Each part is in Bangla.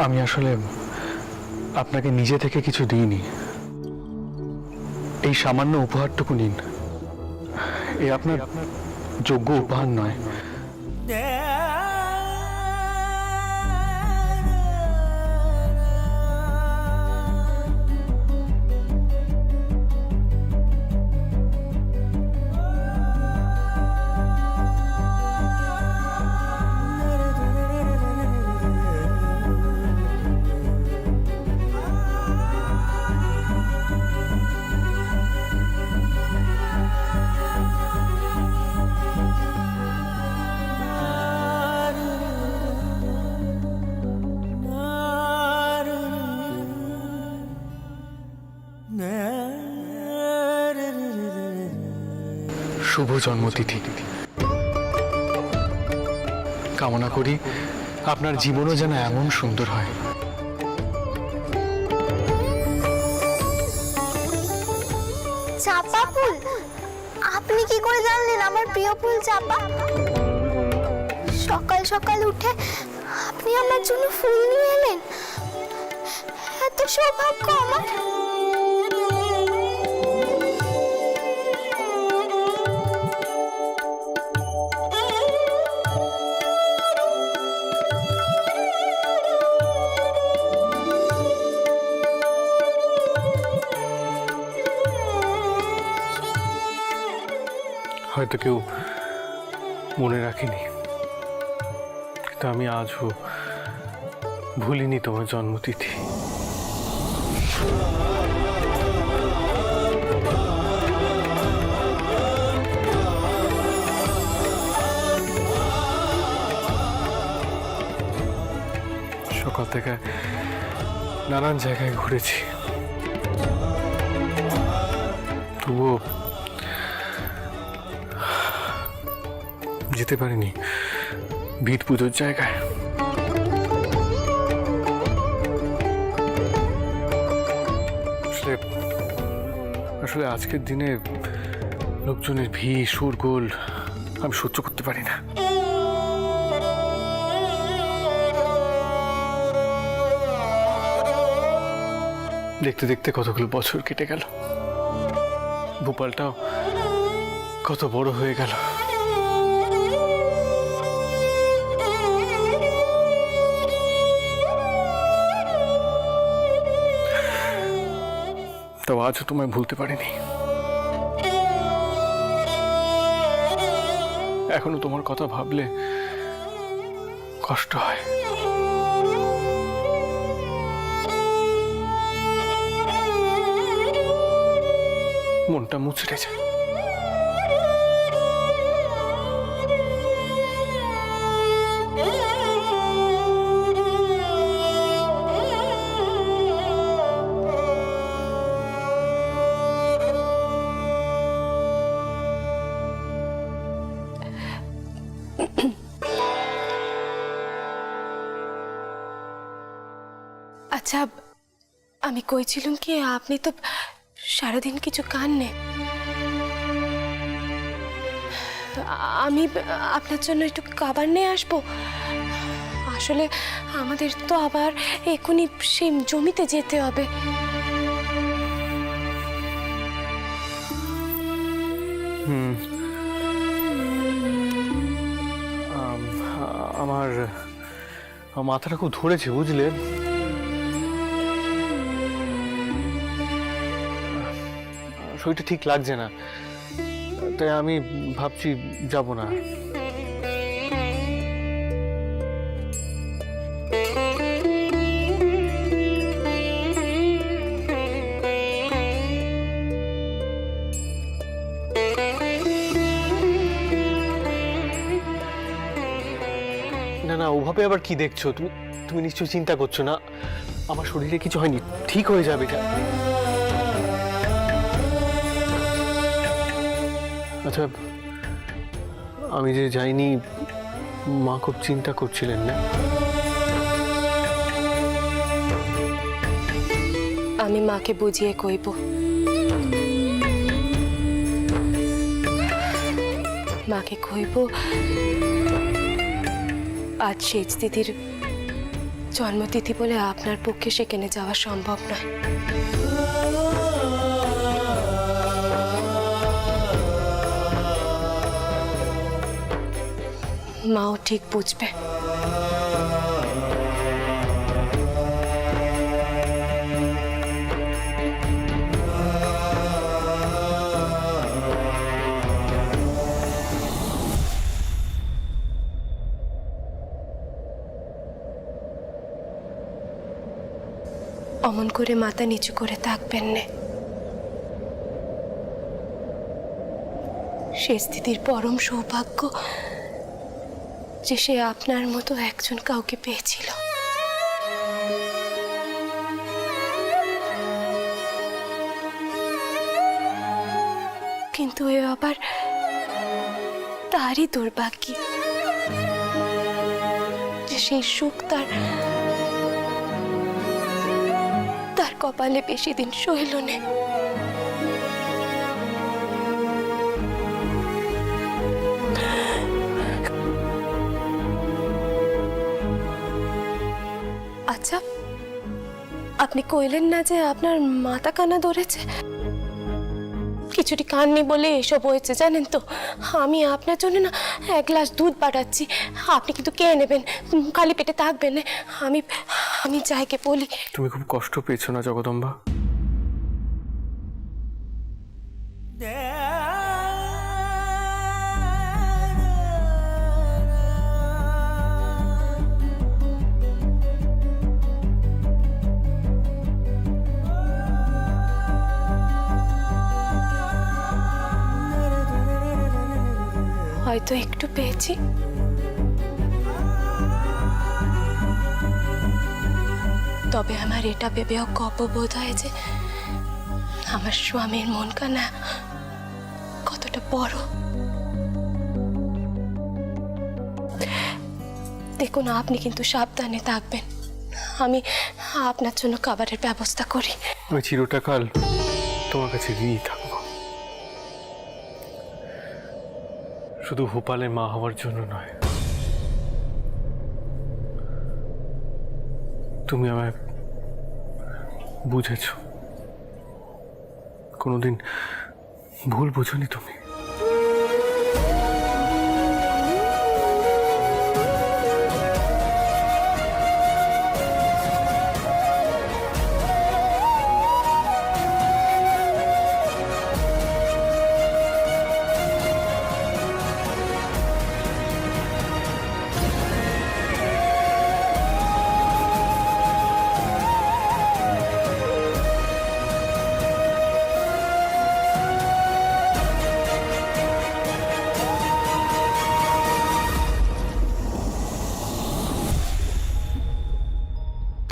আমি আসলে আপনাকে নিজে থেকে কিছু দিইনি। এই সামান্য উপহারটুকু নিন। এ আপনার যোগ্য উপহার নয়। শুভ জন্মতিথি। কামনা করি আপনার জীবনও যেন এমন সুন্দর হয়। চাপা ফুল? আপনি কি করে জানলেন আমার প্রিয় ফুল চাপা? সকাল সকাল উঠে আপনি আমার জন্য ফুল নিয়ে এলেন, এত সৌভাগ্য আমার। হয়তো কেউ মনে রাখেনি, কিন্তু আমি আজও ভুলিনি তোমার জন্মতিথি। সকাল থেকে নানান জায়গায় ঘুরেছি, তবুও যেতে পারিনি ভিট পুজোর জায়গায়। আসলে আজকের দিনে লোকজনের ভিড় শোরগোল আমি সহ্য করতে পারি না। দেখতে দেখতে কতগুলো বছর কেটে গেল, ভোপালটাও কত বড় হয়ে গেল। তাও আজও তোমায় ভুলতে পারিনি। এখনো তোমার কথা ভাবলে কষ্ট হয়। মনটা মুচড়ে যায়। আচ্ছা, আমি কইছিলাম কি আপনি তো সারাদিন কিছু খাননি। আমি আপনার জন্য একটু খাবার নিয়ে আসবো। আসলে আমাদের তো আবার এখনই সেই জমিতে যেতে হবে। আমার মাথাটা খুব ধরেছে, বুঝলে? শরীরটা ঠিক লাগছে না, তাই আমি ভাবছি যাব না। না না, ওভাবে আবার কি দেখছো তুমি? তুমি নিশ্চয়ই চিন্তা করছো না আমার শরীরে কিছু হয়নি, ঠিক হয়ে যাবে। আচ্ছা, আমি যে যাইনি, মা খুব চিন্তা করছিলেন না? আমি মাকে বুঝিয়ে কইব। মাকে কইব আজ সেজ দিদির জন্মতিথি বলে আপনার পক্ষে সেখানে যাওয়া সম্ভব নয়। মাও ঠিক বুঝবে। অমন করে মাথা নিচু করে থাকবেন না। সে স্থিতির পরম সৌভাগ্য যে সে আপনার মতো একজন কাউকে পেয়েছিল। কিন্তু এ আবার তারই দুর্ভাগ্য যে সেই সুখ তার কপালে বেশি দিন সইল না। আচ্ছা, আপনি কইলেন না যে আপনার মাথা কানা ধরেছে? কিছুটি কাননি বলে এসব হয়েছে জানেন তো। আমি আপনার জন্য না 1 গ্লাস দুধ পাঠাচ্ছি, আপনি কিন্তু কে নেবেন, খালি পেটে থাকবেন না। আমি যাইকে বলি। তুমি খুব কষ্ট পেয়েছো না জগদম্বা? হয়তো একটু পেয়েছি, তবে আমার এটা ভেবেও গর্ববোধ হয় যে আমার স্বামীর মন কানা কতটা বড়। দেখুন, আপনি কিন্তু সাবধানে থাকবেন। আমি আপনার জন্য খাবারের ব্যবস্থা করি। আমি চিরটাকাল তোমার কাছে ঋণী থাকবো, শুধু ভোপালে মা হওয়ার জন্য নয়। তুমি আমায় বুঝেছ, কোনোদিন ভুল বুঝোনি তুমি।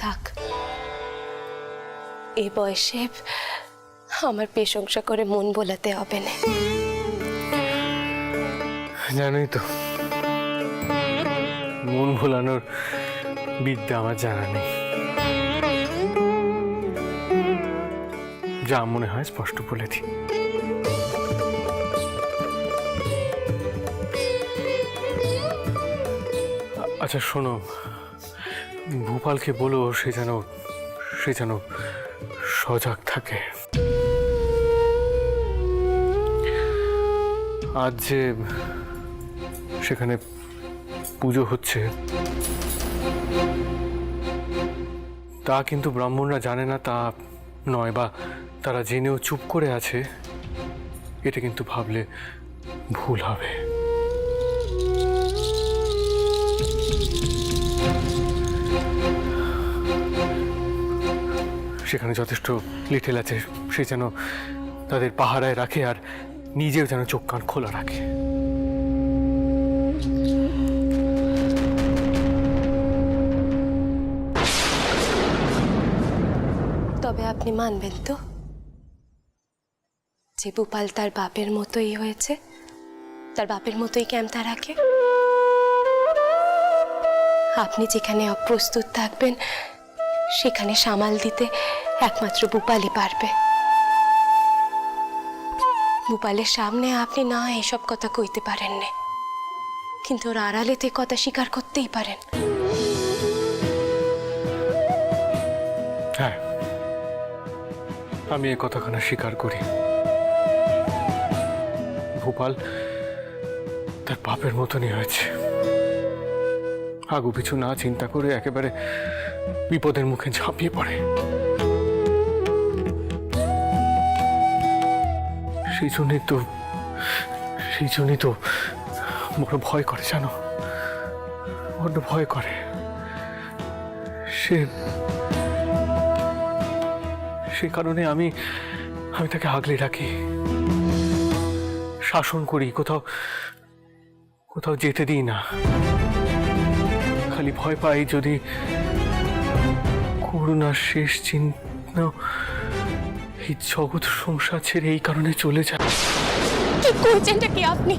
থাক, এই বয়সে আমার প্রশংসা করে মন বোলাতে হবে না। জানোই তো, মন ভোলানোর বিদ্যা আমার জানা নেই। যা মনে হয় স্পষ্ট বলে দিই। আচ্ছা শোনো, ভূপালকে বলো সে যেন সজাগ থাকে। আজ যে সেখানে পুজো হচ্ছে তা কিন্তু ব্রাহ্মণরা জানে না তা নয়, বা তারা জেনেও চুপ করে আছে, এটা কিন্তু ভাবলে ভুল হবে। সেখানে যথেষ্ট লিটেল আছে, সে যেন তাদের পাহারায় রাখে আর নিজেও যেন চোখ কান খোলা রাখে। তবে আপনি মানবেন তো যে ভূপাল তার বাপের মতোই হয়েছে, তার বাপের মতোই ক্যাম্পটা রাখে। আপনি যেখানে অপ্রস্তুত থাকবেন সেখানে সামাল দিতে একমাত্র ভূপালই পারবে। ভূপালের সামনে আপনি না এসব কথা কইতে পারেন না, কিন্তু ওর আড়ালেতে কথা স্বীকার করতেই পারেন। হ্যাঁ, আমি এ কথাখানা স্বীকার করি। ভূপাল তার পাপের মতনই হয়েছে। আগু পিছু না চিন্তা করে একেবারে বিপদের মুখে ঝাঁপিয়ে পড়ে। সেই জন্যই তো বড় ভয় করে, জানো, বড্ড ভয় করে। সে কারণে আমি তাকে আগলে রাখি, শাসন করি, কোথাও যেতে দিই না। খালি ভয় পাই যদি করুণার শেষ চিহ্ন এই জগৎ সংসার ছেড়ে এই কারণে চলে যায়। কি করছেনটা কি আপনি?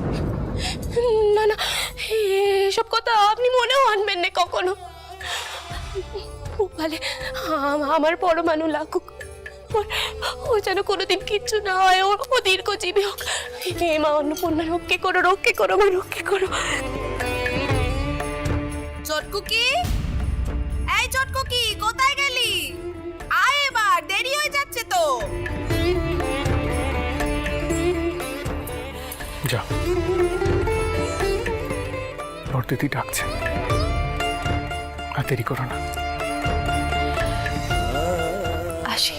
না না, এসব কথা আপনি মনেও আনবেন না কখনো। ভূপালে আমার পরমাণু লাগুক, ও যেন কোনোদিন কিচ্ছু না হয়, ও দীর্ঘজীবী হোক। হে মা অন্নপূর্ণা, রক্ষে করো, রক্ষে করো মা, রক্ষে করো। চটকুকি, এই চটকুকি, কোথায় গেলি? আয় এবার, দেরি হয়ে যাচ্ছে তো। যা, বড়দিদি ডাকছে, আর দেরি করো না। আসি।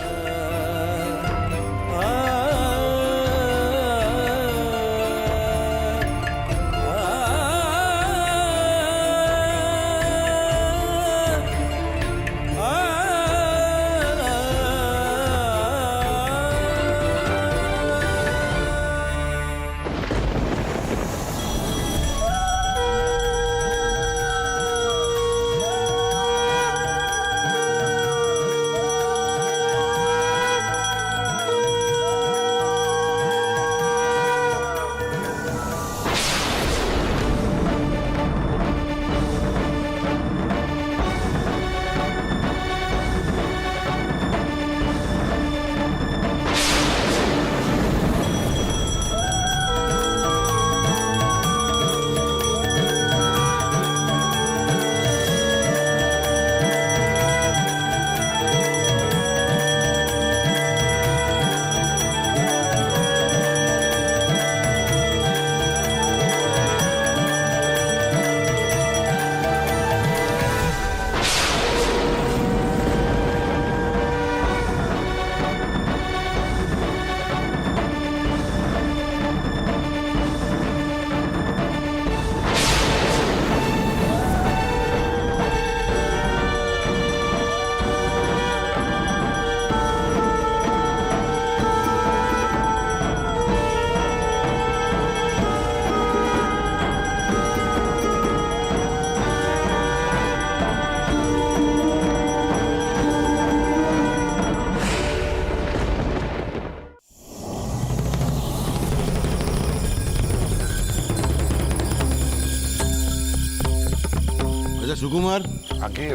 আচ্ছা সুকুমার, আগে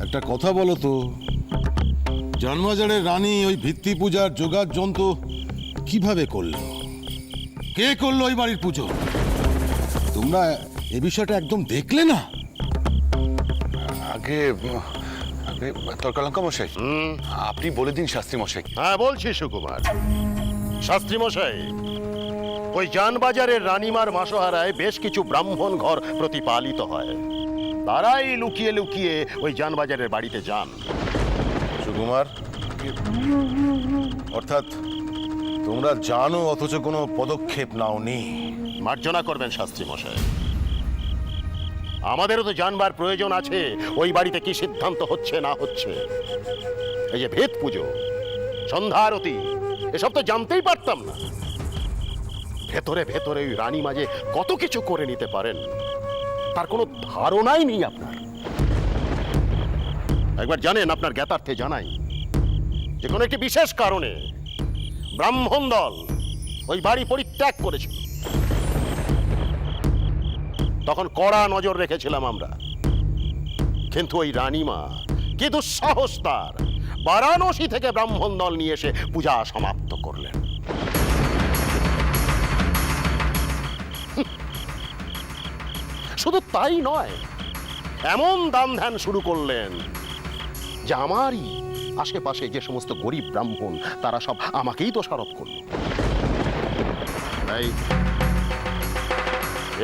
একটা কথা বলো তো, জন্মবাজারের রানী ওই ভিত্তি পূজার যোগার যন্ত্র কিভাবে করলো? কে করলো ওই বাড়ির পুজো? তোমরা এ বিষয়টা একদম দেখলে না? আগে আগে তর্কালঙ্কা মশাই, আপনি বলে দিন শাস্ত্রী মশাই। হ্যাঁ বলছি সুকুমার। শাস্ত্রী মশাই, ওই জানবাজারের রানীমার মাসোহারায় বেশ কিছু ব্রাহ্মণ ঘর প্রতিপালিত হয়। তারাই লুকিয়ে লুকিয়ে ওই জানবাজারের বাড়িতে যান। সুকুমার, অর্থাৎ তোমরা জানো অথচ কোনো পদক্ষেপ নাওনি। মার্জনা করবেন শাস্ত্রী মশাই। আমাদেরও তো জানবার প্রয়োজন আছে ওই বাড়িতে কি সিদ্ধান্ত হচ্ছে না হচ্ছে। এই যে ভেদ পুজো, সন্ধ্যা আরতি, এসব তো জানতেই পারতাম না। ভেতরে ভেতরে ওই রানী মাঝে কত কিছু করে নিতে পারেন তার কোনো ধারণাই নেই আপনার। একবার জানেন, আপনার জ্ঞাতার্থে জানাই, যে কোনো একটি বিশেষ কারণে ব্রাহ্মণ দল ওই বাড়ি পরিত্যাগ করেছিল। তখন কড়া নজর রেখেছিলাম আমরা, কিন্তু ওই রানীমা কি দুঃসাহস তার, বারাণসী থেকে ব্রাহ্মণ দল নিয়ে এসে পূজা সমাপ্ত করলেন। শুধু তাই নয়, এমন দান ধ্যান শুরু করলেন যে আমারই আশেপাশে যে সমস্ত গরিব ব্রাহ্মণ তারা সব আমাকেই দোষারোপ করল। তাই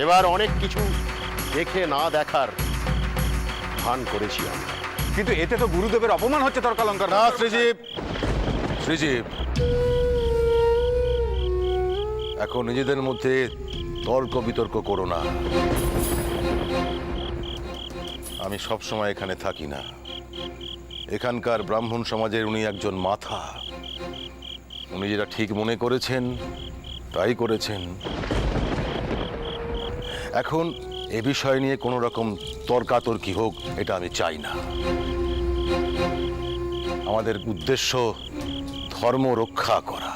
এবার অনেক কিছু দেখে না দেখার ভান করেছি আমরা। কিন্তু এতে তো গুরুদেবের অপমান হচ্ছে তর্কালঙ্কার। না শ্রীজীব, শ্রীজীব, এখন নিজেদের মধ্যে তর্ক বিতর্ক করো না। আমি সব সময় এখানে থাকি না। এখানকার ব্রাহ্মণ সমাজের উনি একজন মাথা। উনি যেটা ঠিক মনে করেছেন তাই করেছেন। এখন এ বিষয় নিয়ে কোনো রকম তর্কাতর্কি হোক, এটা আমি চাই না। আমাদের উদ্দেশ্য ধর্ম রক্ষা করা।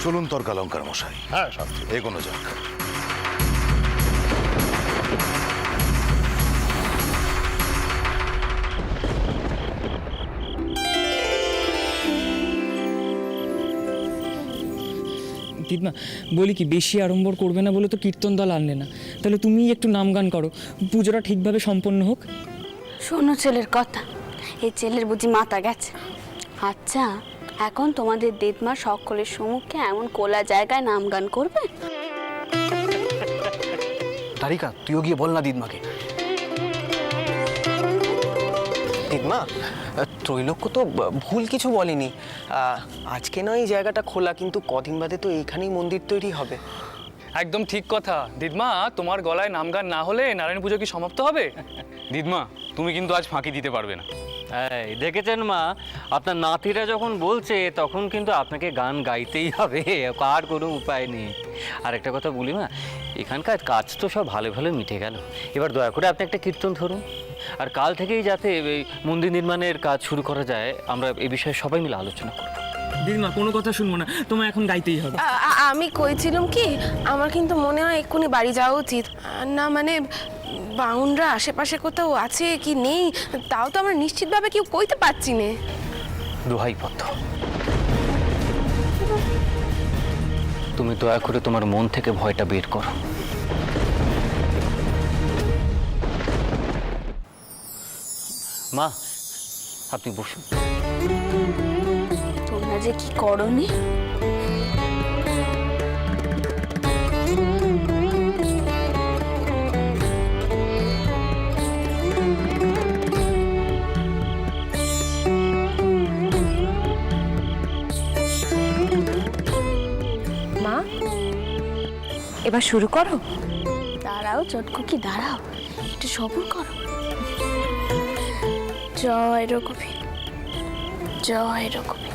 চলুন তর্কালঙ্কার মশাই, হ্যাঁ শাস্ত্রী, এগোনো যাক। দিদমা বলি কি, বেশি আড়ম্বর করবে না বলে তো কীর্তন দল আনলে না, তাহলে তুমি একটু নাম গান করো, পুজোটা ঠিকভাবে সম্পন্ন হোক। শোনো ছেলের কথা, এই ছেলের বুঝি মাথা গেছে। আচ্ছা, এখন তোমাদের দিদমা সকলের সম্মুখে এমন কোলা জায়গায় নাম গান করবে? তারিকা, তুইও গিয়ে বল না দিদমাকে। দিদমা, ত্রৈলোক্য তো ভুল কিছু বলেনি। আজকে নয় এই জায়গাটা খোলা, কিন্তু কদিন বাদে তো এইখানেই মন্দির তৈরি হবে। একদম ঠিক কথা দিদমা। তোমার গলায় নাম গান না হলে নারায়ণ পুজো কি সমাপ্ত হবে? দিদমা, তুমি কিন্তু আজ ফাঁকি দিতে পারবে না। এই দেখেছেন মা, আপনার নাতিরা যখন বলছে তখন কিন্তু আপনাকে গান গাইতেই হবে, আর কোনো উপায় নেই। আর একটা কথা বলি মা, এখানকার কাজ তো সব ভালো ভালো মিটে গেল, এবার দয়া করে আপনি একটা কীর্তন ধরুন। আর কাল থেকেই যাতে এই মন্দির নির্মাণের কাজ শুরু করা যায়, আমরা এই বিষয়ে সবাই মিলে আলোচনা করব। দিদমা কোনো কথা শুনবো না, তোমার এখন গাইতেই হবে। আমি কইছিলাম কি, আমার কিন্তু মনে হয় এক্ষুনি বাড়ি যাওয়া উচিত। না মানে বাউনরা আশেপাশে কোথাও আছে কি নেই তাও তো আমরা নিশ্চিতভাবে কেউ কইতে পারছি না। দোহাই পথ, তুমি দয়া করে তোমার মন থেকে ভয়টা বের করো। মা, আপনি বসুন। তোমরা যে কি করনি! মা, এবার শুরু করো। দাঁড়াও চটকুকি, দাঁড়াও, একটু সবুর করো। জয় রঘুবীর, জয় রঘুবীর।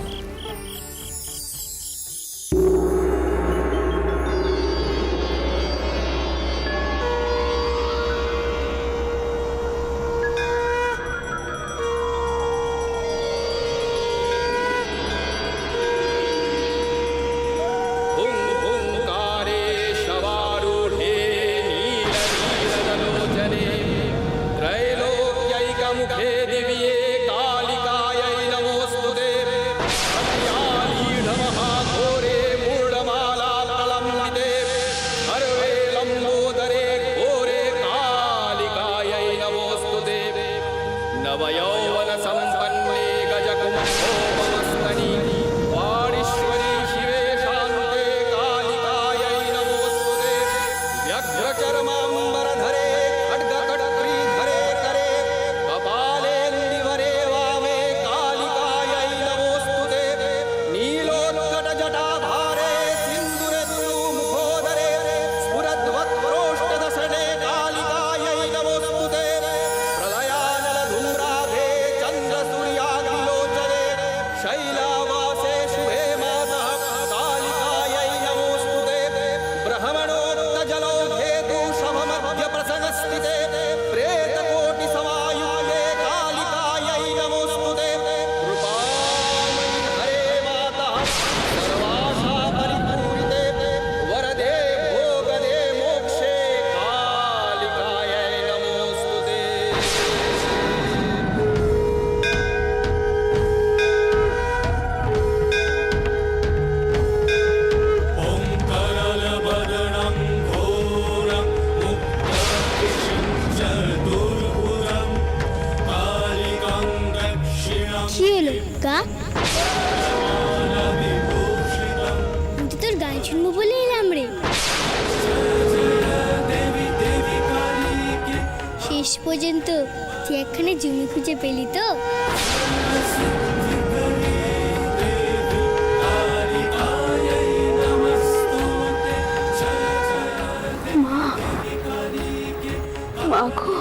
प्रलयानल धूम्राभे গা। আমি তো তোর গান শুনবো বলে এলাম রে। শেষ পর্যন্ত তুই একখানে জমি খুঁজে পেলি তো? মা গো